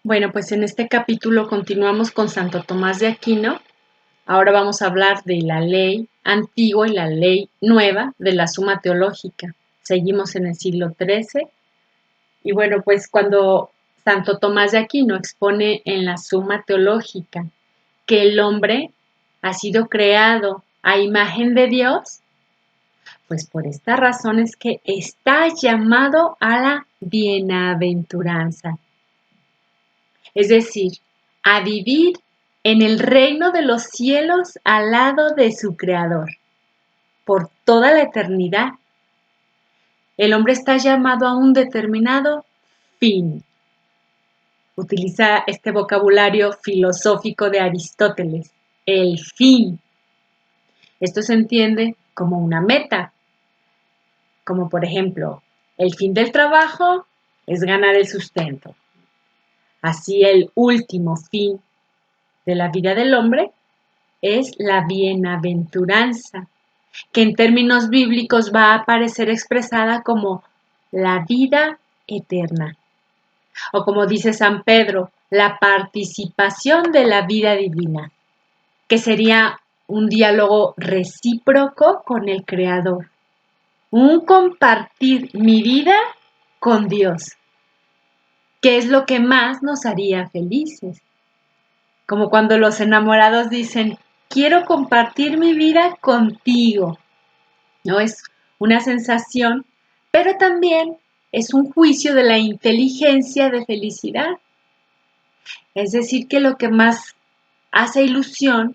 Bueno, pues en este capítulo continuamos con Santo Tomás de Aquino. Ahora vamos a hablar de la ley antigua y la ley nueva de la Suma Teológica. Seguimos en el siglo XIII y bueno, pues cuando Santo Tomás de Aquino expone en la Suma Teológica que el hombre ha sido creado a imagen de Dios, pues por esta razón es que está llamado a la bienaventuranza. Es decir, a vivir en el reino de los cielos al lado de su Creador, por toda la eternidad. El hombre está llamado a un determinado fin. Utiliza este vocabulario filosófico de Aristóteles, el fin. Esto se entiende como una meta, como por ejemplo, el fin del trabajo es ganar el sustento. Así el último fin de la vida del hombre es la bienaventuranza, que en términos bíblicos va a aparecer expresada como la vida eterna, o como dice San Pedro, la participación de la vida divina, que sería un diálogo recíproco con el Creador, un compartir mi vida con Dios, que es lo que más nos haría felices. Como cuando los enamorados dicen, quiero compartir mi vida contigo, ¿no? Es una sensación, pero también es un juicio de la inteligencia de felicidad. Es decir, que lo que más hace ilusión,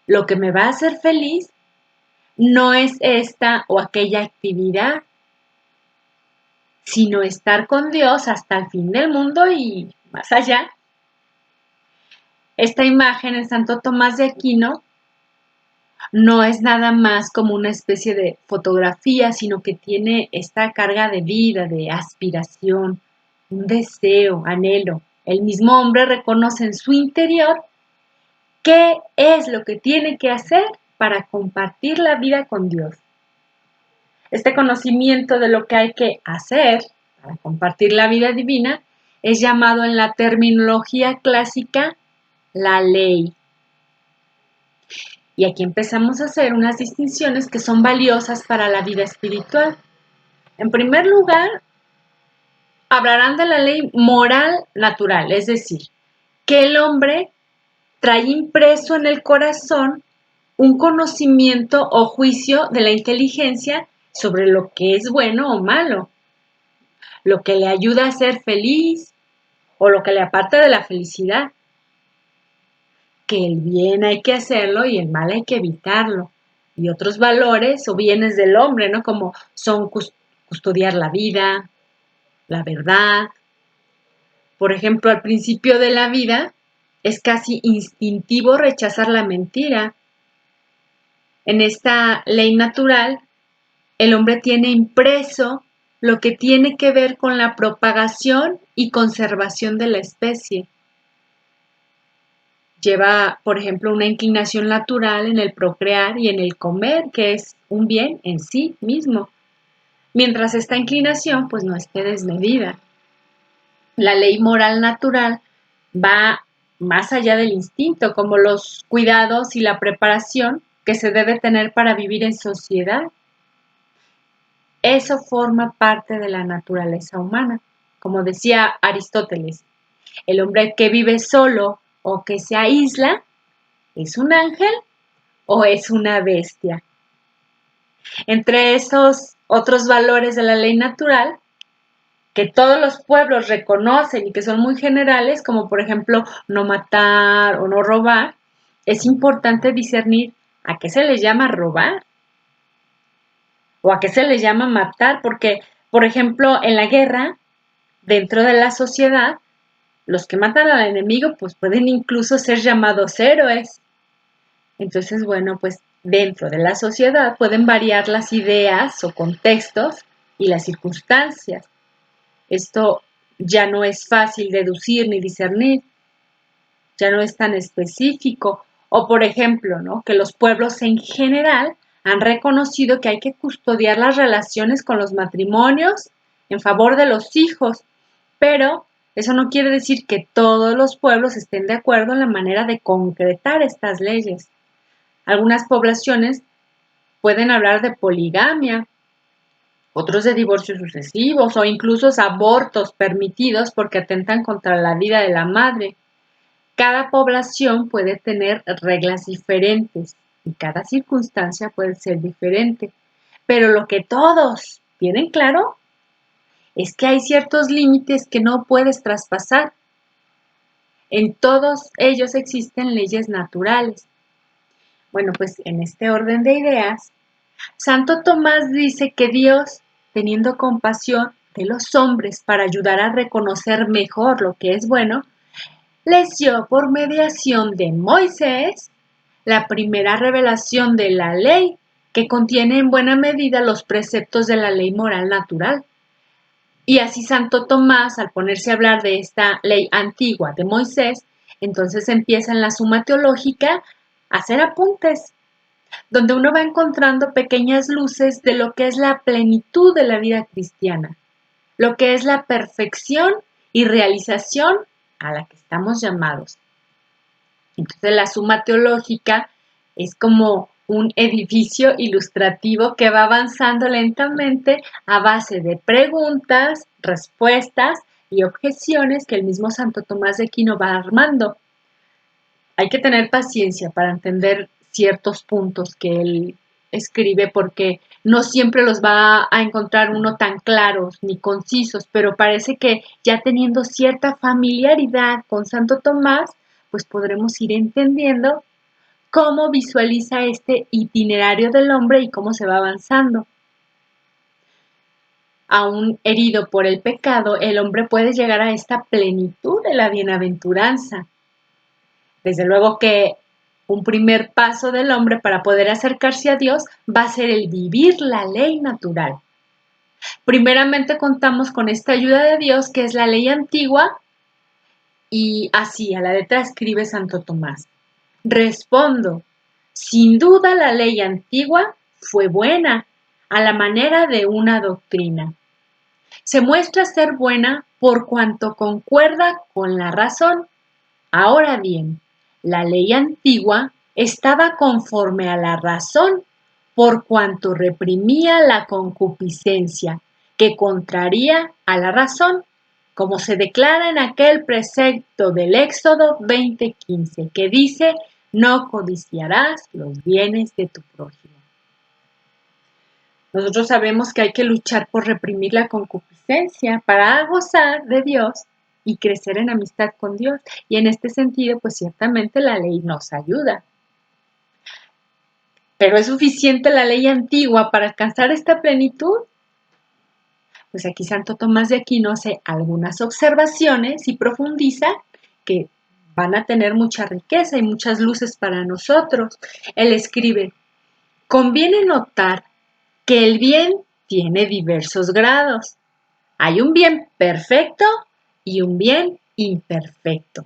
lo que me va a hacer feliz, no es esta o aquella actividad, sino estar con Dios hasta el fin del mundo y más allá. Esta imagen en Santo Tomás de Aquino no es nada más como una especie de fotografía, sino que tiene esta carga de vida, de aspiración, un deseo, anhelo. El mismo hombre reconoce en su interior qué es lo que tiene que hacer para compartir la vida con Dios. Este conocimiento de lo que hay que hacer para compartir la vida divina es llamado en la terminología clásica la ley. Y aquí empezamos a hacer unas distinciones que son valiosas para la vida espiritual. En primer lugar, hablarán de la ley moral natural, es decir, que el hombre trae impreso en el corazón un conocimiento o juicio de la inteligencia sobre lo que es bueno o malo, lo que le ayuda a ser feliz o lo que le aparta de la felicidad, que el bien hay que hacerlo y el mal hay que evitarlo, y otros valores o bienes del hombre, ¿no? Como son custodiar la vida, la verdad. Por ejemplo, al principio de la vida es casi instintivo rechazar la mentira. En esta ley natural, el hombre tiene impreso lo que tiene que ver con la propagación y conservación de la especie. Lleva, por ejemplo, una inclinación natural en el procrear y en el comer, que es un bien en sí mismo, mientras esta inclinación pues no esté desmedida. La ley moral natural va más allá del instinto, como los cuidados y la preparación que se debe tener para vivir en sociedad. Eso forma parte de la naturaleza humana. Como decía Aristóteles, el hombre que vive solo o que se aísla, ¿es un ángel o es una bestia? Entre esos otros valores de la ley natural, que todos los pueblos reconocen y que son muy generales, como por ejemplo no matar o no robar, es importante discernir a qué se les llama robar o a qué se les llama matar, porque, por ejemplo, en la guerra, dentro de la sociedad, los que matan al enemigo pues pueden incluso ser llamados héroes. Entonces, bueno, pues dentro de la sociedad pueden variar las ideas o contextos y las circunstancias. Esto ya no es fácil deducir ni discernir, ya no es tan específico. O por ejemplo, ¿no? Que los pueblos en general han reconocido que hay que custodiar las relaciones con los matrimonios en favor de los hijos, pero Eso no quiere decir que todos los pueblos estén de acuerdo en la manera de concretar estas leyes. Algunas poblaciones pueden hablar de poligamia, otros de divorcios sucesivos o incluso abortos permitidos porque atentan contra la vida de la madre. Cada población puede tener reglas diferentes y cada circunstancia puede ser diferente. Pero lo que todos tienen claro es que hay ciertos límites que no puedes traspasar. En todos ellos existen leyes naturales. Bueno, pues en este orden de ideas, Santo Tomás dice que Dios, teniendo compasión de los hombres para ayudar a reconocer mejor lo que es bueno, les dio por mediación de Moisés la primera revelación de la ley, que contiene en buena medida los preceptos de la ley moral natural. Y así Santo Tomás, al ponerse a hablar de esta ley antigua de Moisés, entonces empieza en la Suma Teológica a hacer apuntes, donde uno va encontrando pequeñas luces de lo que es la plenitud de la vida cristiana, lo que es la perfección y realización a la que estamos llamados. Entonces la Suma Teológica es como un edificio ilustrativo que va avanzando lentamente a base de preguntas, respuestas y objeciones que el mismo Santo Tomás de Aquino va armando. Hay que tener paciencia para entender ciertos puntos que él escribe porque no siempre los va a encontrar uno tan claros ni concisos, pero parece que ya teniendo cierta familiaridad con Santo Tomás, pues podremos ir entendiendo cómo visualiza este itinerario del hombre y cómo se va avanzando. Aún herido por el pecado, el hombre puede llegar a esta plenitud de la bienaventuranza. Desde luego que un primer paso del hombre para poder acercarse a Dios va a ser el vivir la ley natural. Primeramente contamos con esta ayuda de Dios, que es la ley antigua, y así a la letra escribe Santo Tomás. Respondo, sin duda la ley antigua fue buena, a la manera de una doctrina. Se muestra ser buena por cuanto concuerda con la razón. Ahora bien, la ley antigua estaba conforme a la razón, por cuanto reprimía la concupiscencia, que contraría a la razón, como se declara en aquel precepto del Éxodo 20:15, que dice, no codiciarás los bienes de tu prójimo. Nosotros sabemos que hay que luchar por reprimir la concupiscencia para gozar de Dios y crecer en amistad con Dios. Y en este sentido, pues ciertamente la ley nos ayuda. ¿Pero es suficiente la ley antigua para alcanzar esta plenitud? Pues aquí Santo Tomás de Aquino hace algunas observaciones y profundiza que van a tener mucha riqueza y muchas luces para nosotros. Él escribe, conviene notar que el bien tiene diversos grados. Hay un bien perfecto y un bien imperfecto.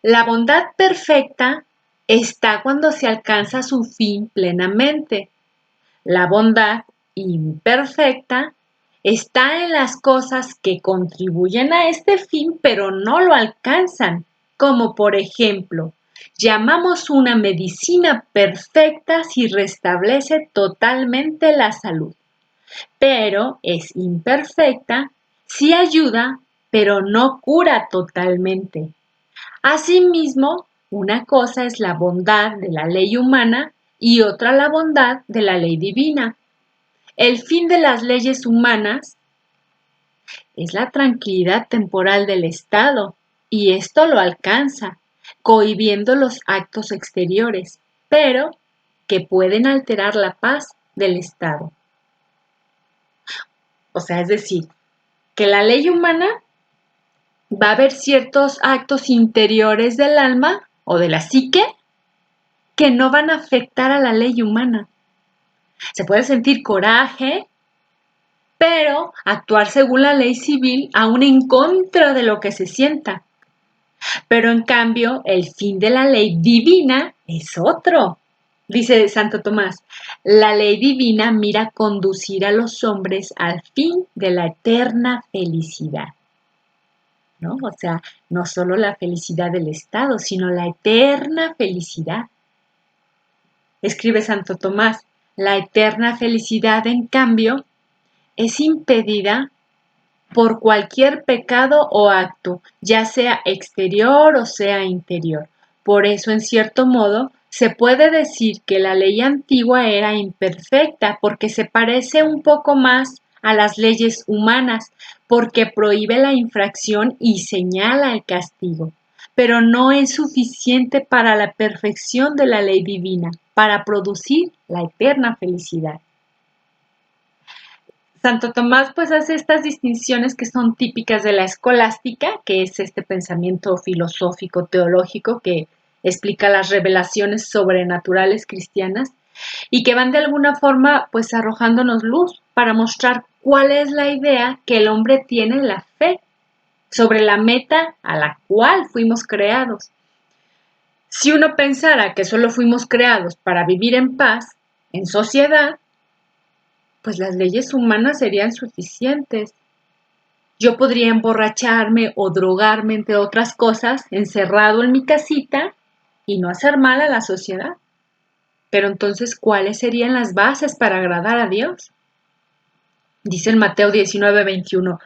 La bondad perfecta está cuando se alcanza su fin plenamente. La bondad imperfecta está en las cosas que contribuyen a este fin pero no lo alcanzan, como por ejemplo, llamamos una medicina perfecta si restablece totalmente la salud, pero es imperfecta si ayuda pero no cura totalmente. Asimismo, una cosa es la bondad de la ley humana y otra la bondad de la ley divina. El fin de las leyes humanas es la tranquilidad temporal del Estado, y esto lo alcanza, cohibiendo los actos exteriores, pero que pueden alterar la paz del Estado. O sea, es decir, que la ley humana va a haber ciertos actos interiores del alma o de la psique que no van a afectar a la ley humana. Se puede sentir coraje, pero actuar según la ley civil aún en contra de lo que se sienta. Pero en cambio, el fin de la ley divina es otro. Dice Santo Tomás, la ley divina mira conducir a los hombres al fin de la eterna felicidad. ¿no? O sea, no solo la felicidad del Estado, sino la eterna felicidad. Escribe Santo Tomás, la eterna felicidad, en cambio, es impedida por cualquier pecado o acto, ya sea exterior o sea interior. Por eso, en cierto modo, se puede decir que la ley antigua era imperfecta, porque se parece un poco más a las leyes humanas, porque prohíbe la infracción y señala el castigo, pero no es suficiente para la perfección de la ley divina, para producir la eterna felicidad. Santo Tomás pues hace estas distinciones que son típicas de la escolástica, que es este pensamiento filosófico teológico que explica las revelaciones sobrenaturales cristianas y que van de alguna forma pues arrojándonos luz para mostrar cuál es la idea que el hombre tiene de la fe sobre la meta a la cual fuimos creados. Si uno pensara que solo fuimos creados para vivir en paz, en sociedad, pues las leyes humanas serían suficientes. Yo podría emborracharme o drogarme, entre otras cosas, encerrado en mi casita y no hacer mal a la sociedad. Pero entonces, ¿cuáles serían las bases para agradar a Dios? Dice en Mateo 19:21,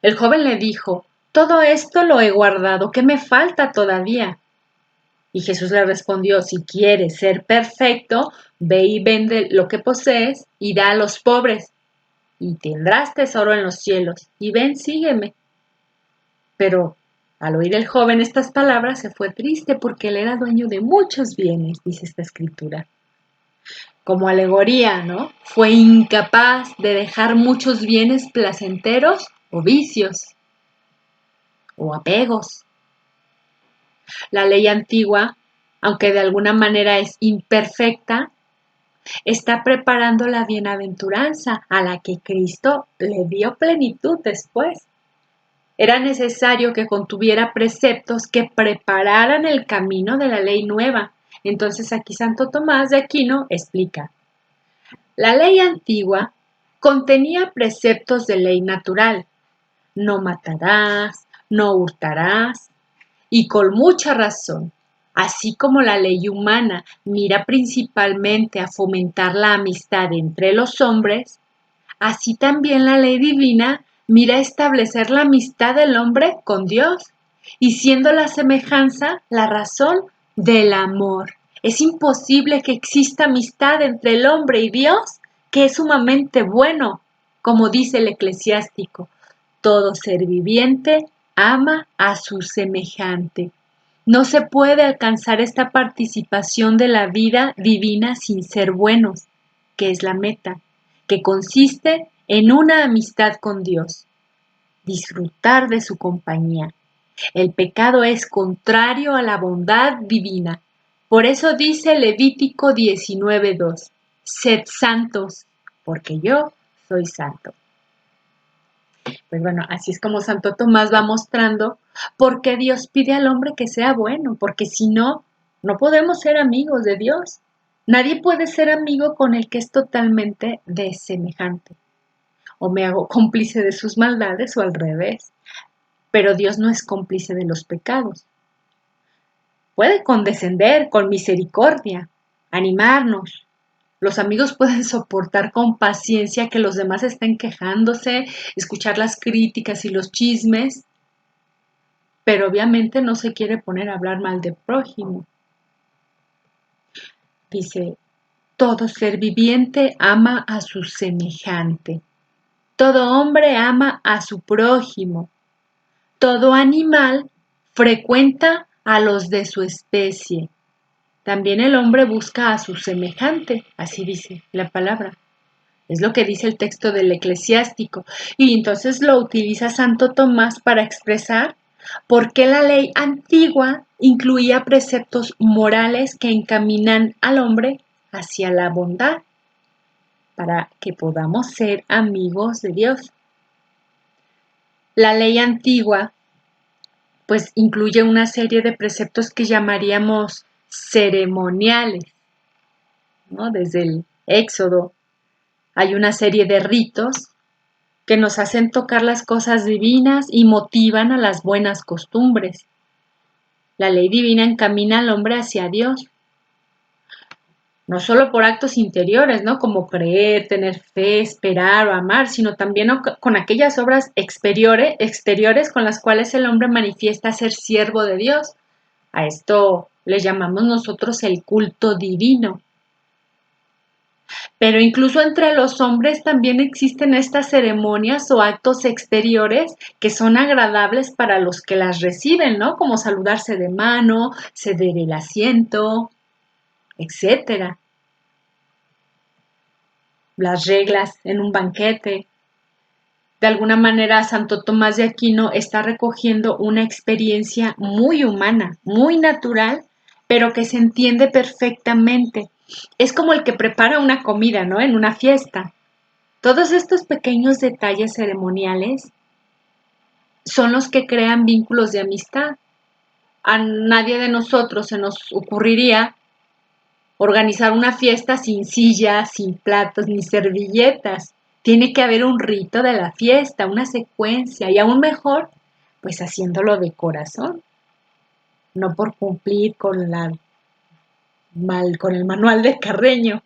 el joven le dijo, todo esto lo he guardado, ¿qué me falta todavía? Y Jesús le respondió, si quieres ser perfecto, ve y vende lo que posees y da a los pobres, y tendrás tesoro en los cielos, y ven, sígueme. Pero al oír el joven estas palabras se fue triste porque él era dueño de muchos bienes, dice esta escritura. Como alegoría, ¿no? Fue incapaz de dejar muchos bienes placenteros o vicios o apegos. La ley antigua, aunque de alguna manera es imperfecta, está preparando la bienaventuranza a la que Cristo le dio plenitud después. Era necesario que contuviera preceptos que prepararan el camino de la ley nueva. Entonces aquí Santo Tomás de Aquino explica. La ley antigua contenía preceptos de ley natural. No matarás, no hurtarás. Y con mucha razón, así como la ley humana mira principalmente a fomentar la amistad entre los hombres, así también la ley divina mira a establecer la amistad del hombre con Dios, y siendo la semejanza la razón del amor. Es imposible que exista amistad entre el hombre y Dios, que es sumamente bueno, como dice el eclesiástico. Todo ser viviente ama a su semejante. No se puede alcanzar esta participación de la vida divina sin ser buenos, que es la meta, que consiste en una amistad con Dios, disfrutar de su compañía. El pecado es contrario a la bondad divina. Por eso dice Levítico 19:2, sed santos, porque yo soy santo. Pues bueno, así es como Santo Tomás va mostrando por qué Dios pide al hombre que sea bueno, porque si no, no podemos ser amigos de Dios. Nadie puede ser amigo con el que es totalmente desemejante. O me hago cómplice de sus maldades o al revés. Pero Dios no es cómplice de los pecados. Puede condescender con misericordia, animarnos. Los amigos pueden soportar con paciencia que los demás estén quejándose, escuchar las críticas y los chismes, pero obviamente no se quiere poner a hablar mal del prójimo. Dice, todo ser viviente ama a su semejante. Todo hombre ama a su prójimo. Todo animal frecuenta a los de su especie. También el hombre busca a su semejante, así dice la palabra. Es lo que dice el texto del eclesiástico. Y entonces lo utiliza Santo Tomás para expresar por qué la ley antigua incluía preceptos morales que encaminan al hombre hacia la bondad, para que podamos ser amigos de Dios. La ley antigua pues incluye una serie de preceptos que llamaríamos ceremoniales, ¿no? Desde el Éxodo hay una serie de ritos que nos hacen tocar las cosas divinas y motivan a las buenas costumbres. La ley divina encamina al hombre hacia Dios, no solo por actos interiores, ¿no? Como creer, tener fe, esperar o amar, sino también con aquellas obras exteriores con las cuales el hombre manifiesta ser siervo de Dios. A esto le llamamos nosotros el culto divino. Pero incluso entre los hombres también existen estas ceremonias o actos exteriores que son agradables para los que las reciben, ¿no? Como saludarse de mano, ceder el asiento, etcétera. Las reglas en un banquete. De alguna manera, Santo Tomás de Aquino está recogiendo una experiencia muy humana, muy natural, pero que se entiende perfectamente. Es como el que prepara una comida, ¿no? En una fiesta. Todos estos pequeños detalles ceremoniales son los que crean vínculos de amistad. A nadie de nosotros se nos ocurriría organizar una fiesta sin sillas, sin platos ni servilletas. Tiene que haber un rito de la fiesta, una secuencia y aún mejor, pues haciéndolo de corazón, no por cumplir con el manual de Carreño.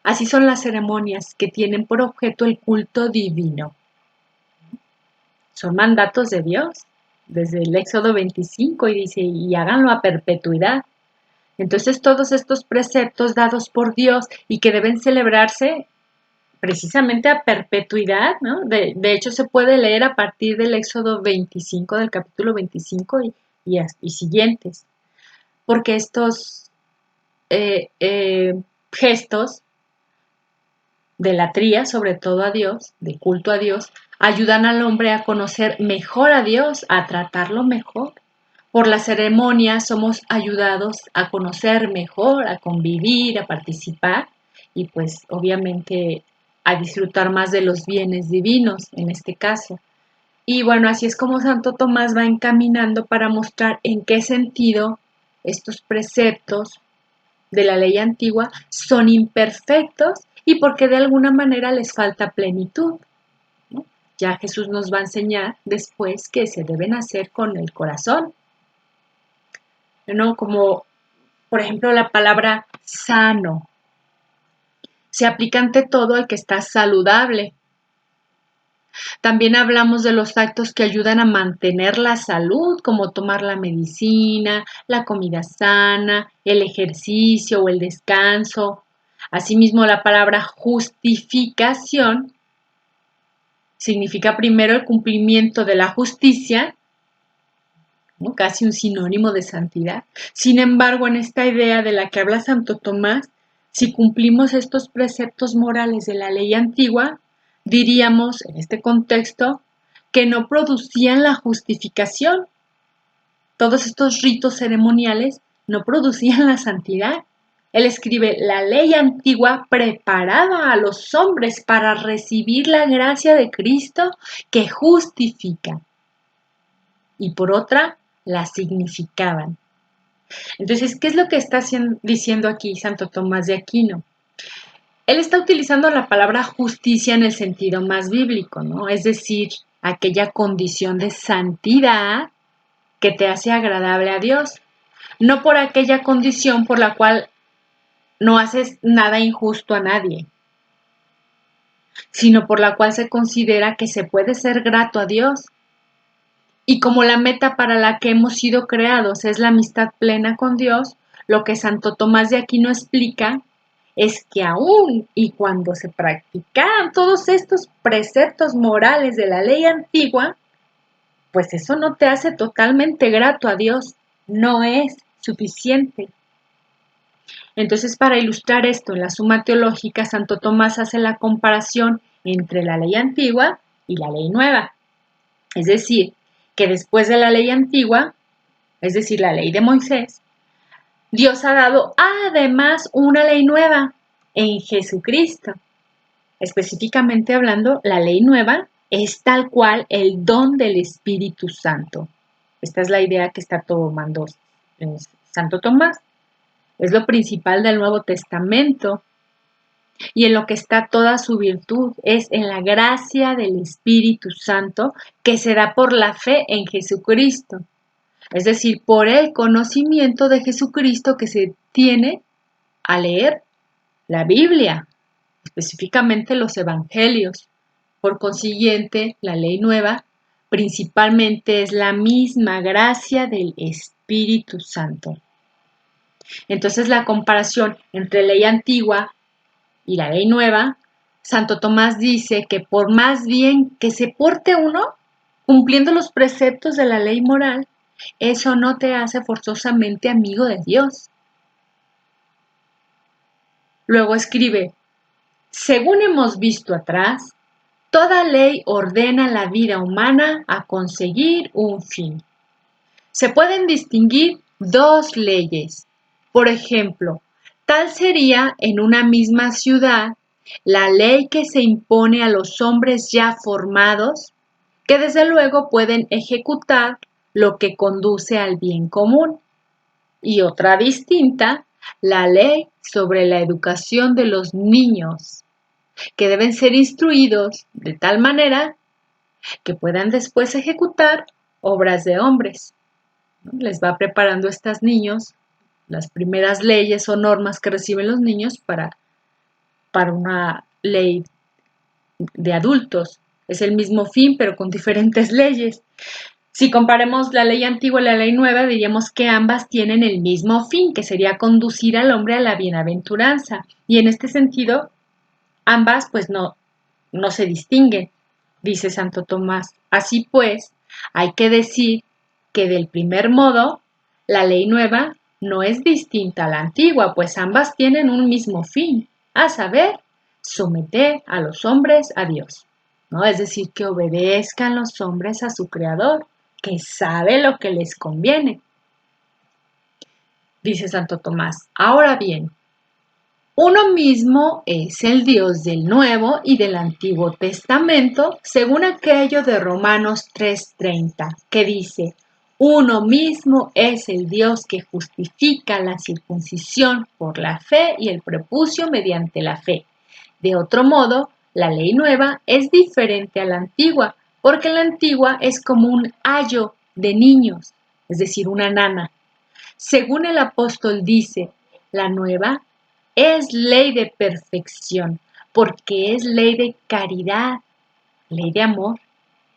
Así son las ceremonias que tienen por objeto el culto divino. Son mandatos de Dios, desde el Éxodo 25 y dice, y háganlo a perpetuidad. Entonces todos estos preceptos dados por Dios y que deben celebrarse precisamente a perpetuidad, ¿no? De hecho se puede leer a partir del Éxodo 25, del capítulo 25 y siguientes, porque estos gestos de latría, sobre todo a Dios, de culto a Dios, ayudan al hombre a conocer mejor a Dios, a tratarlo mejor. Por la ceremonia somos ayudados a conocer mejor, a convivir, a participar y pues obviamente a disfrutar más de los bienes divinos en este caso. Y bueno, así es como Santo Tomás va encaminando para mostrar en qué sentido estos preceptos de la ley antigua son imperfectos y porque de alguna manera les falta plenitud, ¿no? Ya Jesús nos va a enseñar después que se deben hacer con el corazón, ¿no? Como por ejemplo la palabra sano. Se aplica ante todo al que está saludable. También hablamos de los actos que ayudan a mantener la salud, como tomar la medicina, la comida sana, el ejercicio o el descanso. Asimismo, la palabra justificación significa primero el cumplimiento de la justicia, ¿no? Casi un sinónimo de santidad. Sin embargo, en esta idea de la que habla Santo Tomás, si cumplimos estos preceptos morales de la ley antigua, diríamos en este contexto que no producían la justificación. Todos estos ritos ceremoniales no producían la santidad. Él escribe, la ley antigua preparaba a los hombres para recibir la gracia de Cristo que justifica. Y por otra, la significaban. Entonces, ¿qué es lo que está diciendo aquí Santo Tomás de Aquino? Él está utilizando la palabra justicia en el sentido más bíblico, ¿no? Es decir, aquella condición de santidad que te hace agradable a Dios, no por aquella condición por la cual no haces nada injusto a nadie, sino por la cual se considera que se puede ser grato a Dios. Y como la meta para la que hemos sido creados es la amistad plena con Dios, lo que Santo Tomás de Aquino explica es que aún y cuando se practicaban todos estos preceptos morales de la ley antigua, pues eso no te hace totalmente grato a Dios, no es suficiente. Entonces, para ilustrar esto en la Suma Teológica, Santo Tomás hace la comparación entre la ley antigua y la ley nueva. Es decir, que después de la ley antigua, es decir, la ley de Moisés, Dios ha dado además una ley nueva en Jesucristo. Específicamente hablando, la ley nueva es tal cual el don del Espíritu Santo. Esta es la idea que está tomando Santo Tomás. Es lo principal del Nuevo Testamento. y en lo que está toda su virtud, es en la gracia del Espíritu Santo que se da por la fe en Jesucristo. Es decir, por el conocimiento de Jesucristo que se tiene al leer la Biblia, específicamente los evangelios. Por consiguiente, la ley nueva principalmente es la misma gracia del Espíritu Santo. Entonces, la comparación entre ley antigua y la ley nueva, Santo Tomás dice que por más bien que se porte uno, cumpliendo los preceptos de la ley moral, eso no te hace forzosamente amigo de Dios. Luego escribe, según hemos visto atrás, toda ley ordena la vida humana a conseguir un fin. Se pueden distinguir dos leyes. Por ejemplo, tal sería en una misma ciudad la ley que se impone a los hombres ya formados, que desde luego pueden ejecutar lo que conduce al bien común. Y otra distinta, la ley sobre la educación de los niños, que deben ser instruidos de tal manera que puedan después ejecutar obras de hombres. Les va preparando a estos niños las primeras leyes o normas que reciben los niños para una ley de adultos. Es el mismo fin, pero con diferentes leyes. Si comparemos la ley antigua y la ley nueva, diríamos que ambas tienen el mismo fin, que sería conducir al hombre a la bienaventuranza. Y en este sentido, ambas pues no se distinguen, dice Santo Tomás. Así pues, hay que decir que del primer modo, la ley nueva no es distinta a la antigua, pues ambas tienen un mismo fin, a saber, someter a los hombres a Dios, ¿no? Es decir, que obedezcan los hombres a su Creador, que sabe lo que les conviene, dice Santo Tomás. Ahora bien, uno mismo es el Dios del Nuevo y del Antiguo Testamento, según aquello de Romanos 3:30, que dice, uno mismo es el Dios que justifica la circuncisión por la fe y el prepucio mediante la fe. De otro modo, la ley nueva es diferente a la antigua, porque la antigua es como un ayo de niños, es decir, una nana. Según el apóstol dice, la nueva es ley de perfección, porque es ley de caridad, ley de amor.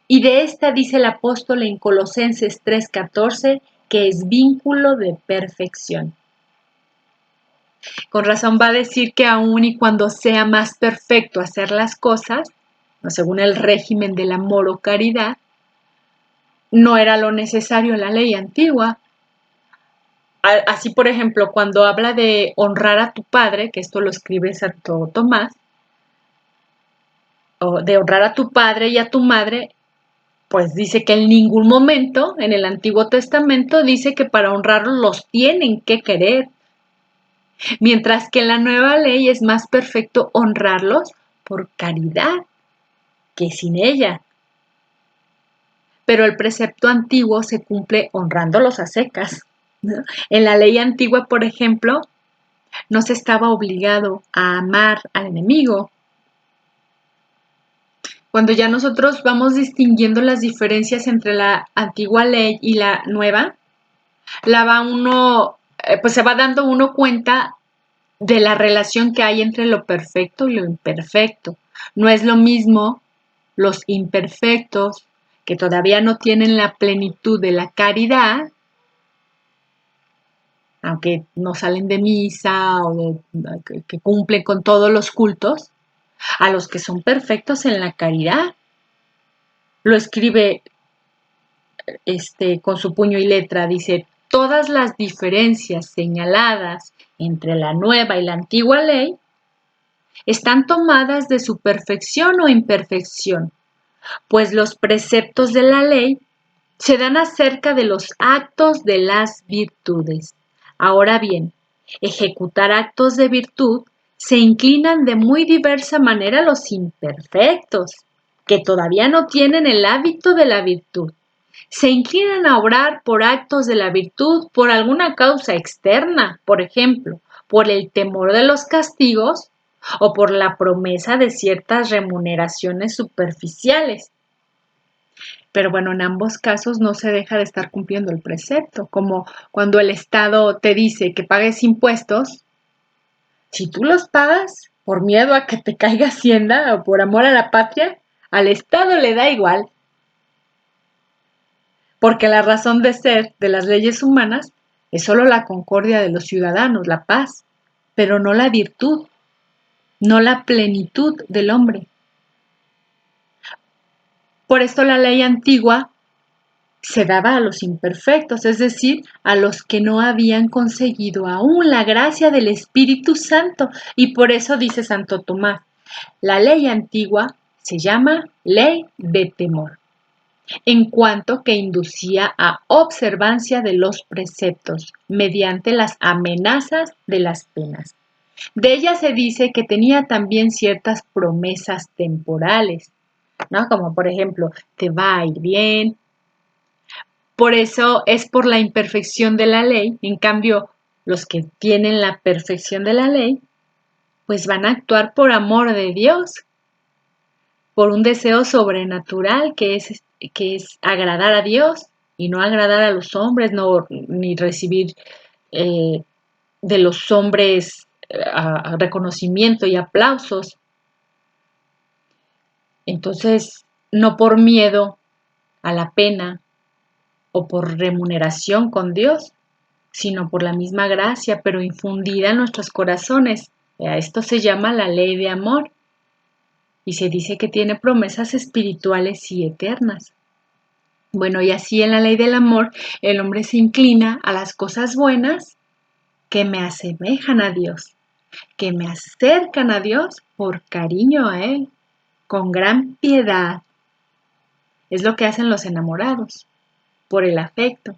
Y de esta dice el apóstol en Colosenses 3:14, que es vínculo de perfección. Con razón va a decir que aun y cuando sea más perfecto hacer las cosas, no según el régimen del amor o caridad, no era lo necesario en la ley antigua. Así, por ejemplo, cuando habla de honrar a tu padre, que esto lo escribe Santo Tomás, o de honrar a tu padre y a tu madre, pues dice que en ningún momento en el Antiguo Testamento dice que para honrarlos los tienen que querer, mientras que en la nueva ley es más perfecto honrarlos por caridad que sin ella. Pero el precepto antiguo se cumple honrándolos a secas, ¿no? En la ley antigua, por ejemplo, no se estaba obligado a amar al enemigo. Cuando ya nosotros vamos distinguiendo las diferencias entre la antigua ley y la nueva, pues se va dando uno cuenta de la relación que hay entre lo perfecto y lo imperfecto. No es lo mismo los imperfectos que todavía no tienen la plenitud de la caridad, aunque no salen de misa o que cumplen con todos los cultos, a los que son perfectos en la caridad. Lo escribe con su puño y letra, dice, todas las diferencias señaladas entre la nueva y la antigua ley están tomadas de su perfección o imperfección, pues los preceptos de la ley se dan acerca de los actos de las virtudes. Ahora bien, ejecutar actos de virtud se inclinan de muy diversa manera a los imperfectos, que todavía no tienen el hábito de la virtud. Se inclinan a obrar por actos de la virtud por alguna causa externa, por ejemplo, por el temor de los castigos o por la promesa de ciertas remuneraciones superficiales. Pero bueno, en ambos casos no se deja de estar cumpliendo el precepto, como cuando el Estado te dice que pagues impuestos, si tú los pagas por miedo a que te caiga Hacienda o por amor a la patria, al Estado le da igual, porque la razón de ser de las leyes humanas es solo la concordia de los ciudadanos, la paz, pero no la virtud, no la plenitud del hombre. Por esto la ley antigua se daba a los imperfectos, es decir, a los que no habían conseguido aún la gracia del Espíritu Santo. Y por eso dice Santo Tomás, la ley antigua se llama ley de temor, en cuanto que inducía a observancia de los preceptos mediante las amenazas de las penas. De ella se dice que tenía también ciertas promesas temporales, ¿no? Como por ejemplo, te va a ir bien. Por eso es por la imperfección de la ley. En cambio, los que tienen la perfección de la ley, pues van a actuar por amor de Dios, por un deseo sobrenatural que es agradar a Dios y no agradar a los hombres, no, ni recibir eh, de los hombres reconocimiento y aplausos. Entonces, no por miedo a la pena o por remuneración con Dios, sino por la misma gracia, pero infundida en nuestros corazones. Esto se llama la ley de amor y se dice que tiene promesas espirituales y eternas. Bueno, y así en la ley del amor, el hombre se inclina a las cosas buenas que me asemejan a Dios, que me acercan a Dios por cariño a Él, con gran piedad. Es lo que hacen los enamorados, por el afecto.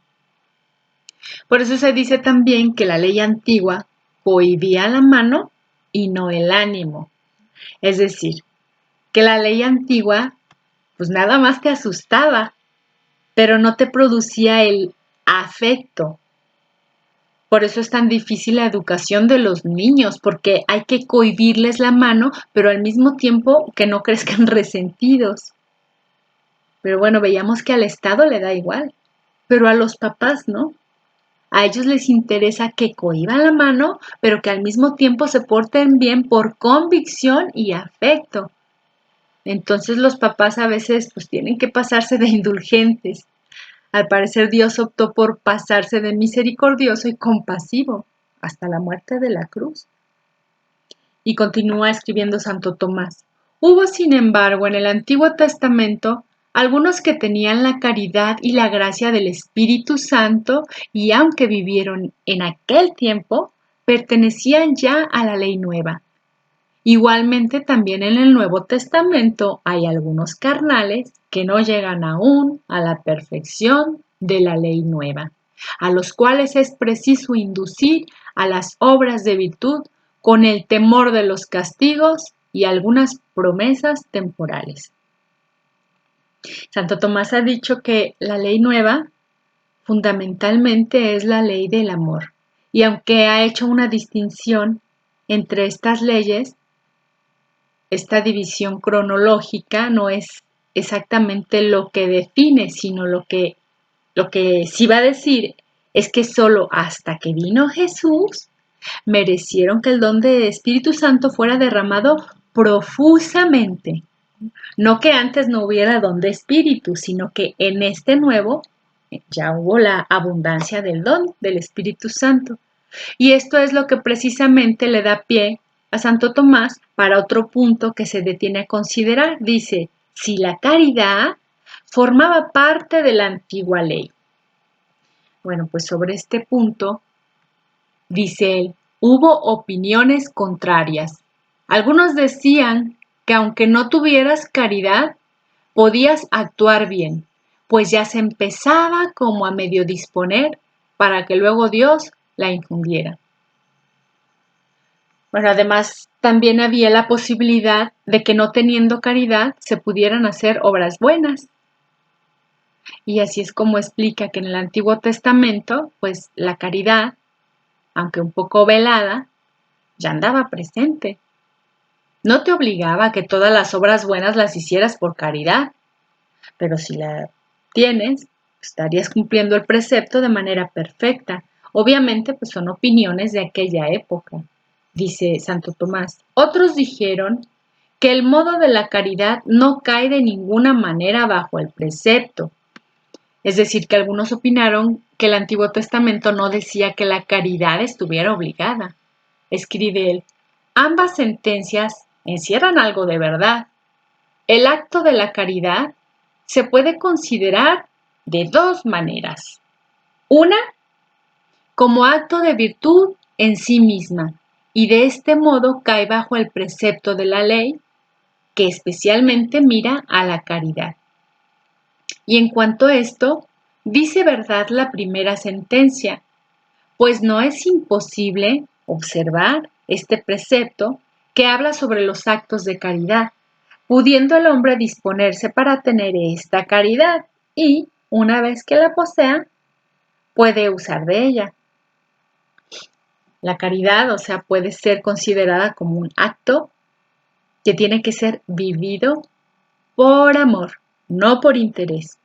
Por eso se dice también que la ley antigua cohibía la mano y no el ánimo. Es decir, que la ley antigua pues nada más te asustaba, pero no te producía el afecto. Por eso es tan difícil la educación de los niños, porque hay que cohibirles la mano, pero al mismo tiempo que no crezcan resentidos. Pero bueno, veíamos que al Estado le da igual, pero a los papás no. A ellos les interesa que cohiban la mano, pero que al mismo tiempo se porten bien por convicción y afecto. Entonces los papás a veces pues tienen que pasarse de indulgentes. Al parecer Dios optó por pasarse de misericordioso y compasivo hasta la muerte de la cruz. Y continúa escribiendo Santo Tomás. Hubo, sin embargo, en el Antiguo Testamento algunos que tenían la caridad y la gracia del Espíritu Santo y aunque vivieron en aquel tiempo, pertenecían ya a la ley nueva. Igualmente también en el Nuevo Testamento hay algunos carnales que no llegan aún a la perfección de la ley nueva, a los cuales es preciso inducir a las obras de virtud con el temor de los castigos y algunas promesas temporales. Santo Tomás ha dicho que la ley nueva fundamentalmente es la ley del amor, y aunque ha hecho una distinción entre estas leyes, esta división cronológica no es exactamente lo que define, sino lo que sí va a decir es que solo hasta que vino Jesús merecieron que el don de Espíritu Santo fuera derramado profusamente. No que antes no hubiera don de Espíritu, sino que en este nuevo ya hubo la abundancia del don del Espíritu Santo. Y esto es lo que precisamente le da pie a Santo Tomás para otro punto que se detiene a considerar. Dice, si la caridad formaba parte de la antigua ley. Bueno, pues sobre este punto, dice él, hubo opiniones contrarias. Algunos decían que aunque no tuvieras caridad, podías actuar bien, pues ya se empezaba como a medio disponer para que luego Dios la infundiera. Bueno, además también había la posibilidad de que no teniendo caridad se pudieran hacer obras buenas. Y así es como explica que en el Antiguo Testamento, pues la caridad, aunque un poco velada, ya andaba presente. no te obligaba a que todas las obras buenas las hicieras por caridad, pero si la tienes, estarías cumpliendo el precepto de manera perfecta. Obviamente, pues son opiniones de aquella época, dice Santo Tomás. Otros dijeron que el modo de la caridad no cae de ninguna manera bajo el precepto. Es decir, que algunos opinaron que el Antiguo Testamento no decía que la caridad estuviera obligada. Escribe él, ambas sentencias encierran algo de verdad. El acto de la caridad se puede considerar de dos maneras. Una, como acto de virtud en sí misma, y de este modo cae bajo el precepto de la ley, que especialmente mira a la caridad. Y en cuanto a esto, dice verdad la primera sentencia, pues no es imposible observar este precepto que habla sobre los actos de caridad, pudiendo el hombre disponerse para tener esta caridad y, una vez que la posea, puede usar de ella. La caridad, o sea, puede ser considerada como un acto que tiene que ser vivido por amor, no por interés,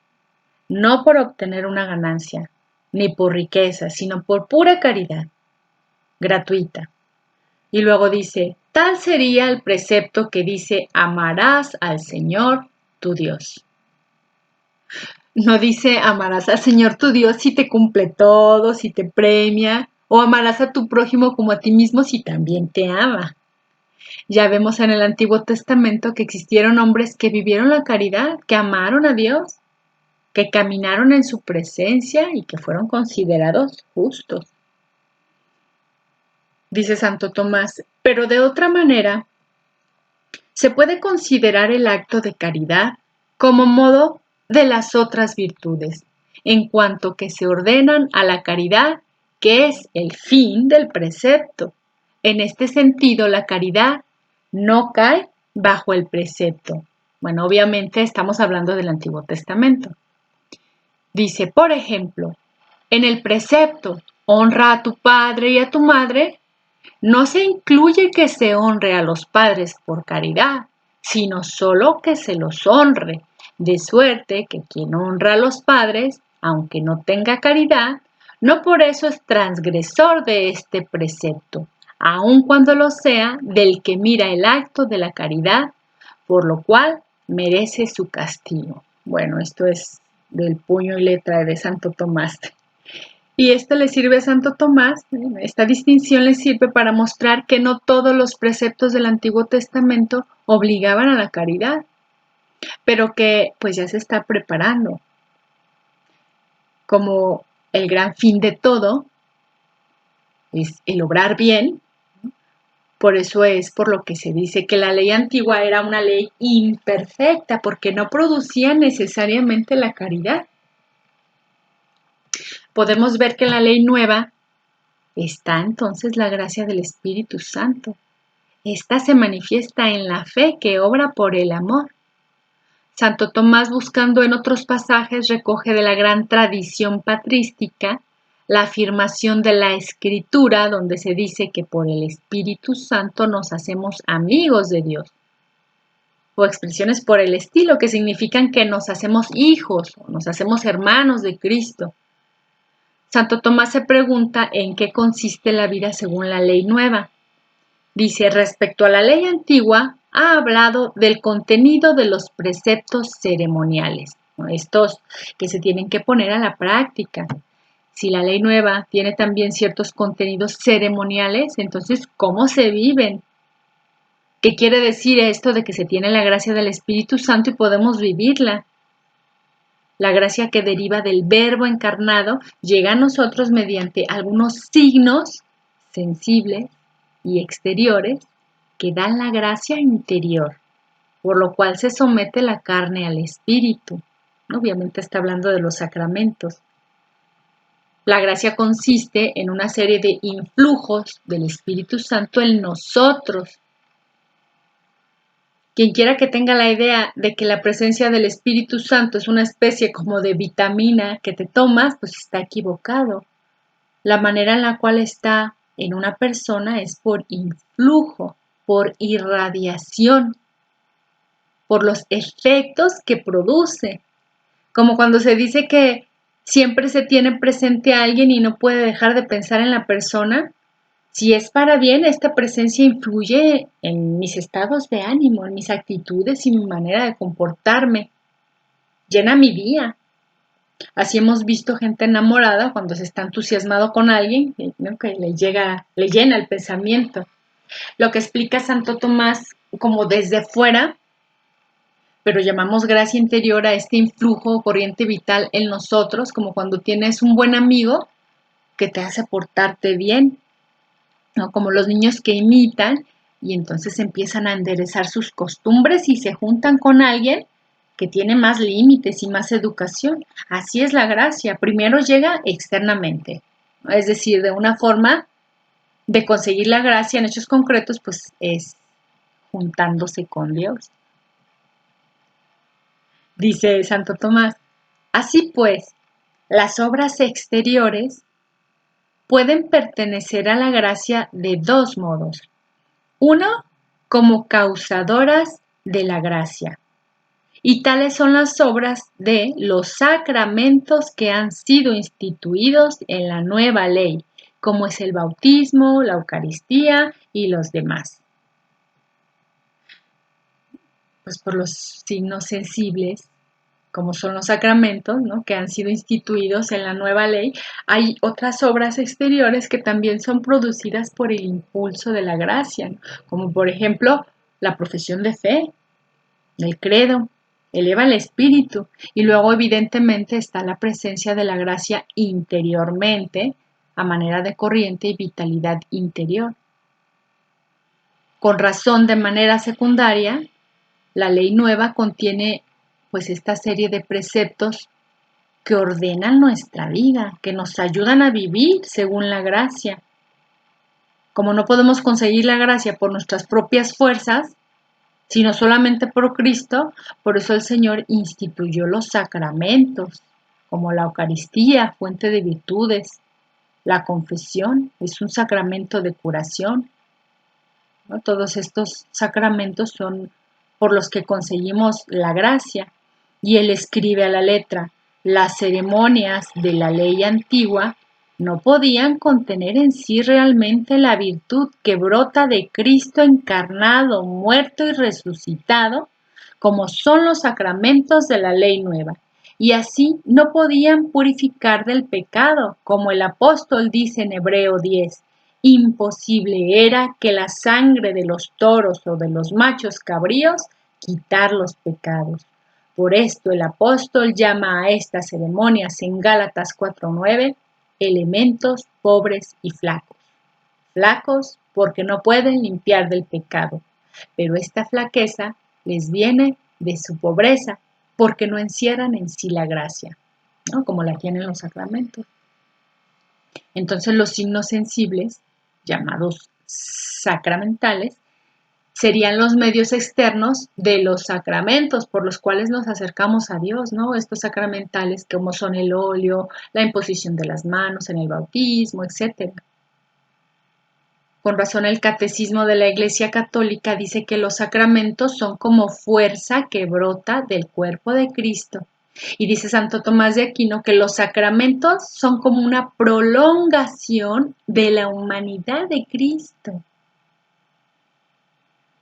no por obtener una ganancia, ni por riqueza, sino por pura caridad, gratuita. Y luego dice, tal sería el precepto que dice, amarás al Señor tu Dios. No dice, amarás al Señor tu Dios si te cumple todo, si te premia, o amarás a tu prójimo como a ti mismo si también te ama. Ya vemos en el Antiguo Testamento que existieron hombres que vivieron la caridad, que amaron a Dios, que caminaron en su presencia y que fueron considerados justos. Dice Santo Tomás, pero de otra manera, se puede considerar el acto de caridad como modo de las otras virtudes, en cuanto que se ordenan a la caridad, que es el fin del precepto. En este sentido, la caridad no cae bajo el precepto. Bueno, obviamente estamos hablando del Antiguo Testamento. Dice, por ejemplo, en el precepto, honra a tu padre y a tu madre, no se incluye que se honre a los padres por caridad, sino solo que se los honre, de suerte que quien honra a los padres, aunque no tenga caridad, no por eso es transgresor de este precepto, aun cuando lo sea del que mira el acto de la caridad, por lo cual merece su castigo. Bueno, esto es del puño y letra de Santo Tomás. Y esto le sirve a Santo Tomás, esta distinción le sirve para mostrar que no todos los preceptos del Antiguo Testamento obligaban a la caridad, pero que pues ya se está preparando. Como el gran fin de todo es el obrar bien, por eso es por lo que se dice que la ley antigua era una ley imperfecta, porque no producía necesariamente la caridad. Podemos ver que en la ley nueva está entonces la gracia del Espíritu Santo. Esta se manifiesta en la fe que obra por el amor. Santo Tomás, buscando en otros pasajes, recoge de la gran tradición patrística la afirmación de la Escritura, donde se dice que por el Espíritu Santo nos hacemos amigos de Dios, o expresiones por el estilo, que significan que nos hacemos hijos, o nos hacemos hermanos de Cristo. Santo Tomás se pregunta en qué consiste la vida según la ley nueva. Dice, respecto a la ley antigua, ha hablado del contenido de los preceptos ceremoniales, ¿no? Estos que se tienen que poner a la práctica. Si la ley nueva tiene también ciertos contenidos ceremoniales, entonces, ¿cómo se viven? ¿Qué quiere decir esto de que se tiene la gracia del Espíritu Santo y podemos vivirla? La gracia que deriva del Verbo encarnado llega a nosotros mediante algunos signos sensibles y exteriores que dan la gracia interior, por lo cual se somete la carne al espíritu. Obviamente está hablando de los sacramentos. La gracia consiste en una serie de influjos del Espíritu Santo en nosotros. Quien quiera que tenga la idea de que la presencia del Espíritu Santo es una especie como de vitamina que te tomas, pues está equivocado. La manera en la cual está en una persona es por influjo. por irradiación, por los efectos que produce. Como cuando se dice que siempre se tiene presente a alguien y no puede dejar de pensar en la persona. Si es para bien, esta presencia influye en mis estados de ánimo, en mis actitudes y mi manera de comportarme. Llena mi día. Así hemos visto gente enamorada cuando se está entusiasmado con alguien, ¿no? Que le llena el pensamiento. Lo que explica Santo Tomás como desde fuera, pero llamamos gracia interior a este influjo o corriente vital en nosotros, como cuando tienes un buen amigo que te hace portarte bien, ¿no? Como los niños que imitan y entonces empiezan a enderezar sus costumbres y se juntan con alguien que tiene más límites y más educación. Así es la gracia. Primero llega externamente, ¿no? Es decir, de una forma de conseguir la gracia en hechos concretos, pues es juntándose con Dios. Dice Santo Tomás, así pues, las obras exteriores pueden pertenecer a la gracia de dos modos. Uno, como causadoras de la gracia. Y tales son las obras de los sacramentos que han sido instituidos en la nueva ley, como es el bautismo, la Eucaristía y los demás. Pues por los signos sensibles, como son los sacramentos, ¿no? Que han sido instituidos en la nueva ley, hay otras obras exteriores que también son producidas por el impulso de la gracia, ¿no? Como por ejemplo la profesión de fe, el credo, eleva el espíritu y luego evidentemente está la presencia de la gracia interiormente a manera de corriente y vitalidad interior. Con razón, de manera secundaria, la ley nueva contiene pues esta serie de preceptos que ordenan nuestra vida, que nos ayudan a vivir según la gracia. Como no podemos conseguir la gracia por nuestras propias fuerzas, sino solamente por Cristo, por eso el Señor instituyó los sacramentos, como la Eucaristía, fuente de virtudes, la confesión, es un sacramento de curación, ¿no? Todos estos sacramentos son por los que conseguimos la gracia. Y él escribe a la letra, las ceremonias de la ley antigua no podían contener en sí realmente la virtud que brota de Cristo encarnado, muerto y resucitado, como son los sacramentos de la ley nueva. Y así no podían purificar del pecado, como el apóstol dice en Hebreo 10. Imposible era que la sangre de los toros o de los machos cabríos quitar los pecados. Por esto el apóstol llama a estas ceremonias en Gálatas 4:9 elementos pobres y flacos. Flacos porque no pueden limpiar del pecado, pero esta flaqueza les viene de su pobreza porque no encierran en sí la gracia, ¿no? Como la tienen los sacramentos. Entonces los signos sensibles, llamados sacramentales, serían los medios externos de los sacramentos por los cuales nos acercamos a Dios, ¿no? Estos sacramentales como son el óleo, la imposición de las manos en el bautismo, etc. Con razón el Catecismo de la Iglesia Católica dice que los sacramentos son como fuerza que brota del cuerpo de Cristo. Y dice Santo Tomás de Aquino que los sacramentos son como una prolongación de la humanidad de Cristo.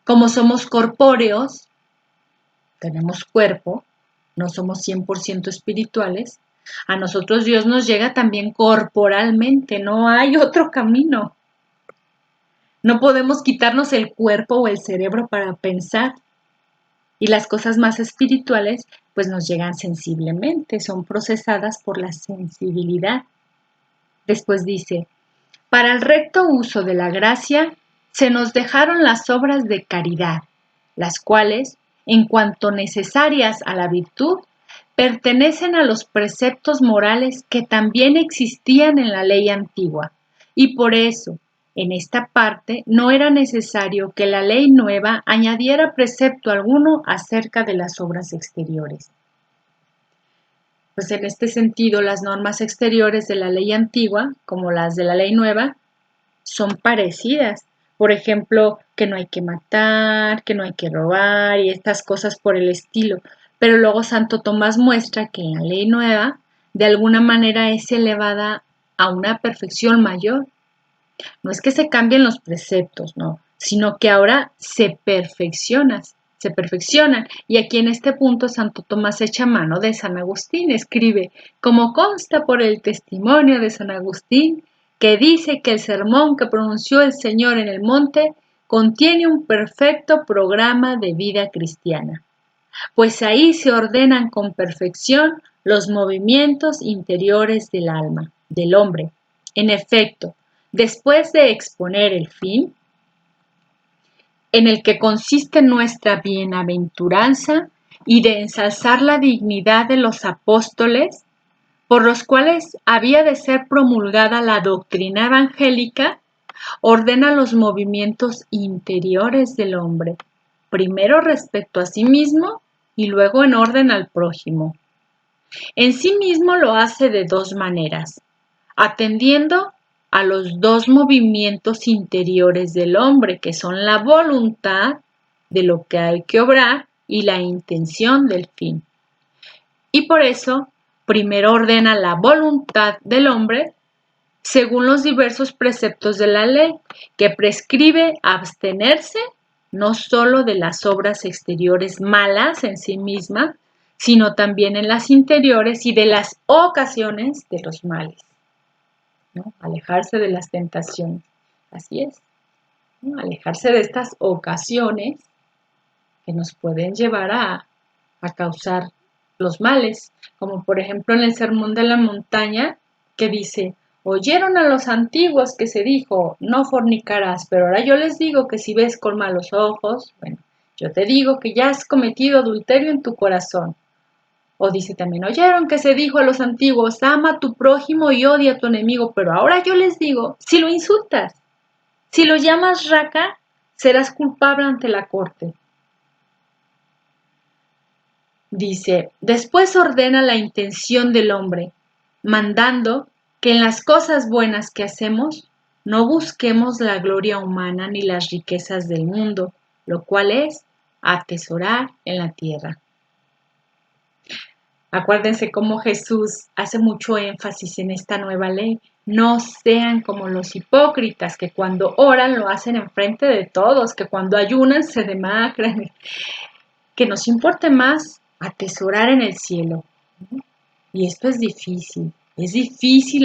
Como somos corpóreos, tenemos cuerpo, no somos 100% espirituales, a nosotros Dios nos llega también corporalmente, no hay otro camino. No podemos quitarnos el cuerpo o el cerebro para pensar. Y las cosas más espirituales pues nos llegan sensiblemente, son procesadas por la sensibilidad. Después dice, para el recto uso de la gracia se nos dejaron las obras de caridad, las cuales, en cuanto necesarias a la virtud, pertenecen a los preceptos morales que también existían en la ley antigua, y por eso, en esta parte, no era necesario que la ley nueva añadiera precepto alguno acerca de las obras exteriores. Pues en este sentido, las normas exteriores de la ley antigua, como las de la ley nueva, son parecidas, Por ejemplo, que no hay que matar, que no hay que robar y estas cosas por el estilo. Pero luego Santo Tomás muestra que la ley nueva de alguna manera es elevada a una perfección mayor. No es que se cambien los preceptos, no, sino que ahora se perfeccionan. Y aquí en este punto Santo Tomás echa mano de San Agustín, escribe, como consta por el testimonio de San Agustín, que dice que el sermón que pronunció el Señor en el monte contiene un perfecto programa de vida cristiana, pues ahí se ordenan con perfección los movimientos interiores del alma, del hombre. En efecto, después de exponer el fin, en el que consiste nuestra bienaventuranza y de ensalzar la dignidad de los apóstoles, por los cuales había de ser promulgada la doctrina evangélica, ordena los movimientos interiores del hombre, primero respecto a sí mismo y luego en orden al prójimo. En sí mismo lo hace de dos maneras, atendiendo a los dos movimientos interiores del hombre, que son la voluntad de lo que hay que obrar y la intención del fin. Y por eso, primero ordena la voluntad del hombre según los diversos preceptos de la ley, que prescribe abstenerse no solo de las obras exteriores malas en sí mismas, sino también en las interiores y de las ocasiones de los males, ¿no? Alejarse de las tentaciones, así es, ¿no? Alejarse de estas ocasiones que nos pueden llevar a causar los males, como por ejemplo en el Sermón de la Montaña, que dice, oyeron a los antiguos que se dijo, no fornicarás, pero ahora yo les digo que si ves con malos ojos, bueno, yo te digo que ya has cometido adulterio en tu corazón. O dice también, oyeron que se dijo a los antiguos, ama a tu prójimo y odia a tu enemigo, pero ahora yo les digo, si lo insultas, si lo llamas raca, serás culpable ante la corte. Dice, después ordena la intención del hombre, mandando que en las cosas buenas que hacemos no busquemos la gloria humana ni las riquezas del mundo, lo cual es atesorar en la tierra. Acuérdense cómo Jesús hace mucho énfasis en esta nueva ley. No sean como los hipócritas que cuando oran lo hacen enfrente de todos, que cuando ayunan se demacran, que nos importe más atesorar en el cielo. Y esto es difícil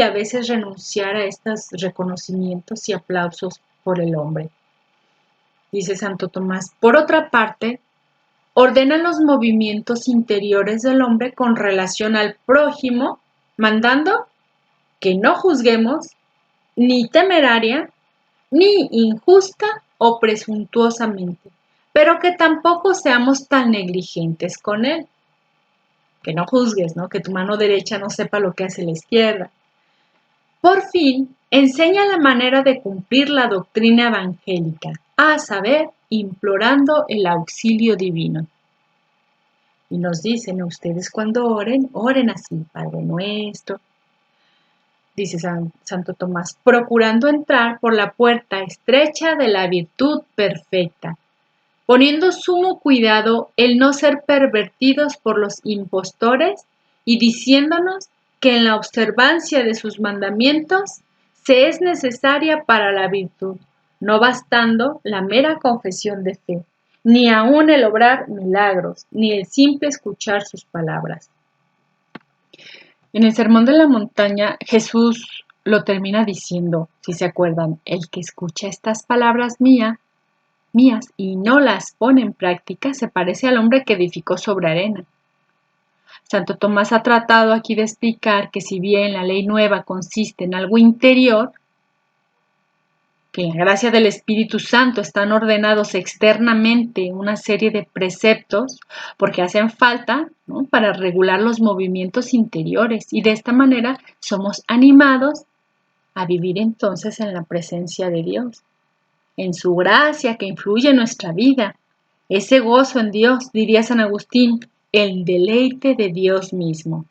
a veces renunciar a estos reconocimientos y aplausos por el hombre. Dice Santo Tomás, por otra parte, ordena los movimientos interiores del hombre con relación al prójimo, mandando que no juzguemos ni temeraria, ni injusta o presuntuosamente, pero que tampoco seamos tan negligentes con él. Que no juzgues, ¿no? Que tu mano derecha no sepa lo que hace la izquierda. Por fin, enseña la manera de cumplir la doctrina evangélica, a saber, implorando el auxilio divino. Y nos dicen, ustedes cuando oren, oren así, Padre nuestro. Dice Santo Tomás, procurando entrar por la puerta estrecha de la virtud perfecta, poniendo sumo cuidado el no ser pervertidos por los impostores y diciéndonos que en la observancia de sus mandamientos se es necesaria para la virtud, no bastando la mera confesión de fe, ni aun el obrar milagros, ni el simple escuchar sus palabras. En el Sermón de la Montaña, Jesús lo termina diciendo, si se acuerdan, el que escucha estas palabras mías y no las pone en práctica se parece al hombre que edificó sobre arena. Santo Tomás ha tratado aquí de explicar que si bien la ley nueva consiste en algo interior, que en la gracia del Espíritu Santo están ordenados externamente una serie de preceptos porque hacen falta, ¿no?, para regular los movimientos interiores y de esta manera somos animados a vivir entonces en la presencia de Dios, en su gracia que influye en nuestra vida. Ese gozo en Dios, diría San Agustín, el deleite de Dios mismo.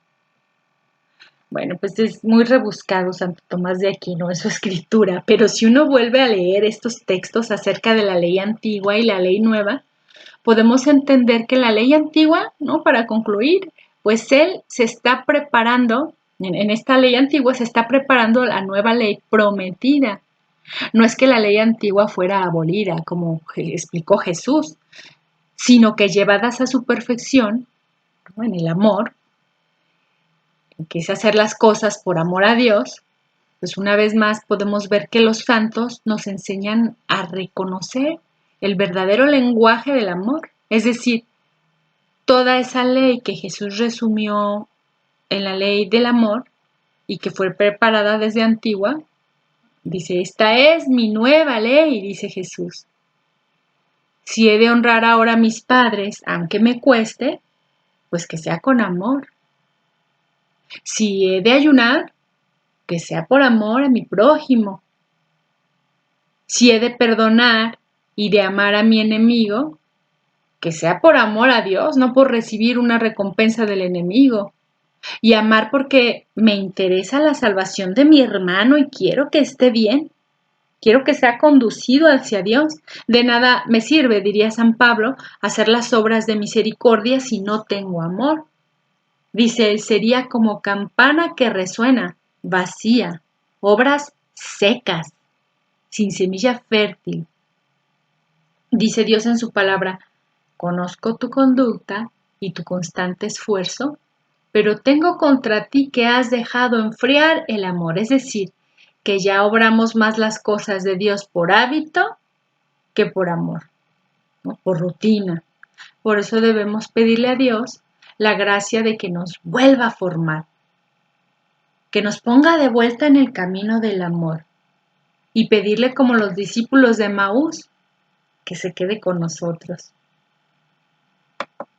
Bueno, pues es muy rebuscado Santo Tomás de Aquino en su escritura, pero si uno vuelve a leer estos textos acerca de la ley antigua y la ley nueva, podemos entender que la ley antigua, ¿no? Para concluir, pues él se está preparando, en esta ley antigua se está preparando la nueva ley prometida. No es que la ley antigua fuera abolida, como explicó Jesús, sino que llevadas a su perfección, ¿no? En el amor, que es hacer las cosas por amor a Dios, pues una vez más podemos ver que los santos nos enseñan a reconocer el verdadero lenguaje del amor, es decir, toda esa ley que Jesús resumió en la ley del amor y que fue preparada desde antigua, dice, esta es mi nueva ley, dice Jesús. Si he de honrar ahora a mis padres, aunque me cueste, pues que sea con amor. Si he de ayunar, que sea por amor a mi prójimo. Si he de perdonar y de amar a mi enemigo, que sea por amor a Dios, no por recibir una recompensa del enemigo. Y amar porque me interesa la salvación de mi hermano y quiero que esté bien. Quiero que sea conducido hacia Dios. De nada me sirve, diría San Pablo, hacer las obras de misericordia si no tengo amor. Dice él, sería como campana que resuena, vacía, obras secas, sin semilla fértil. Dice Dios en su palabra, conozco tu conducta y tu constante esfuerzo, pero tengo contra ti que has dejado enfriar el amor, es decir, que ya obramos más las cosas de Dios por hábito que por amor, ¿no? Por rutina. Por eso debemos pedirle a Dios la gracia de que nos vuelva a formar, que nos ponga de vuelta en el camino del amor y pedirle como los discípulos de Maús que se quede con nosotros.